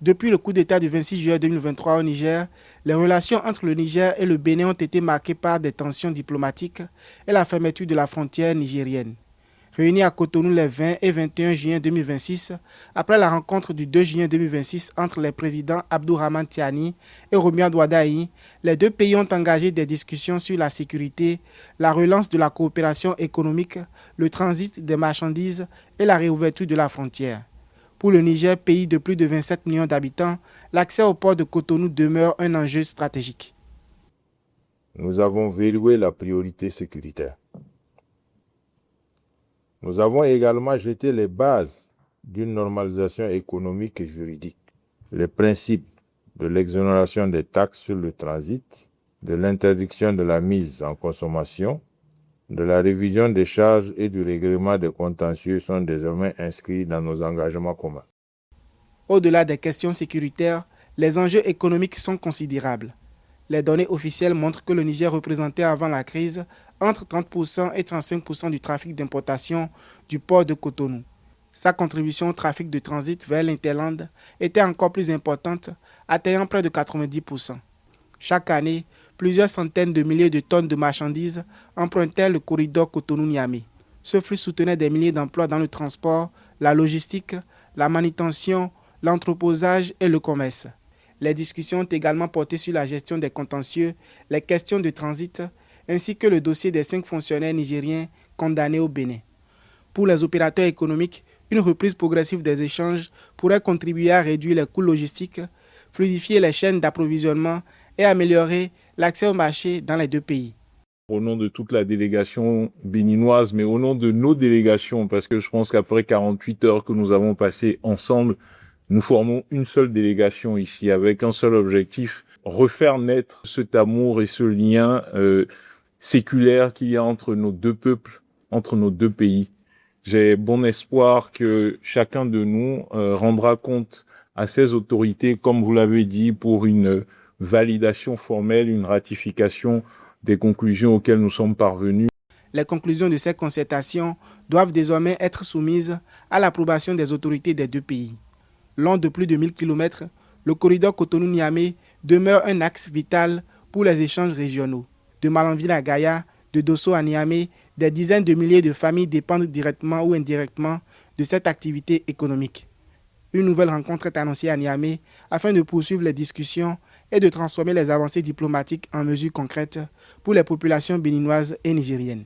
Depuis le coup d'État du 26 juillet 2023 au Niger, les relations entre le Niger et le Bénin ont été marquées par des tensions diplomatiques et la fermeture de la frontière nigérienne. Réunis à Cotonou les 20 et 21 juin 2026, après la rencontre du 2 juin 2026 entre les présidents Abdourahmane Tiani et Romuald Wadaï, les deux pays ont engagé des discussions sur la sécurité, la relance de la coopération économique, le transit des marchandises et la réouverture de la frontière. Pour le Niger, pays de plus de 27 millions d'habitants, l'accès au port de Cotonou demeure un enjeu stratégique. Nous avons verrouillé la priorité sécuritaire. Nous avons également jeté les bases d'une normalisation économique et juridique. Les principes de l'exonération des taxes sur le transit, de l'interdiction de la mise en consommation, de la révision des charges et du règlement des contentieux sont désormais inscrits dans nos engagements communs. Au-delà des questions sécuritaires, les enjeux économiques sont considérables. Les données officielles montrent que le Niger représentait avant la crise entre 30% et 35% du trafic d'importation du port de Cotonou. Sa contribution au trafic de transit vers l'Interland était encore plus importante, atteignant près de 90%. Chaque année, plusieurs centaines de milliers de tonnes de marchandises empruntaient le corridor Cotonou-Niamey. Ce flux soutenait des milliers d'emplois dans le transport, la logistique, la manutention, l'entreposage et le commerce. Les discussions ont également porté sur la gestion des contentieux, les questions de transit, ainsi que le dossier des 5 fonctionnaires nigériens condamnés au Bénin. Pour les opérateurs économiques, une reprise progressive des échanges pourrait contribuer à réduire les coûts logistiques, fluidifier les chaînes d'approvisionnement et améliorer l'accès au marché dans les deux pays. Au nom de toute la délégation béninoise, mais au nom de nos délégations, parce que je pense qu'après 48 heures que nous avons passées ensemble, nous formons une seule délégation ici avec un seul objectif, refaire naître cet amour et ce lien séculaire qu'il y a entre nos deux peuples, entre nos deux pays. J'ai bon espoir que chacun de nous rendra compte à ces autorités, comme vous l'avez dit, pour une validation formelle, une ratification des conclusions auxquelles nous sommes parvenus. Les conclusions de ces concertations doivent désormais être soumises à l'approbation des autorités des deux pays. Long de plus de 1000 km, le corridor Cotonou-Niamey demeure un axe vital pour les échanges régionaux. De Malanville à Gaïa, de Dosso à Niamey, des dizaines de milliers de familles dépendent directement ou indirectement de cette activité économique. Une nouvelle rencontre est annoncée à Niamey afin de poursuivre les discussions et de transformer les avancées diplomatiques en mesures concrètes pour les populations béninoises et nigériennes.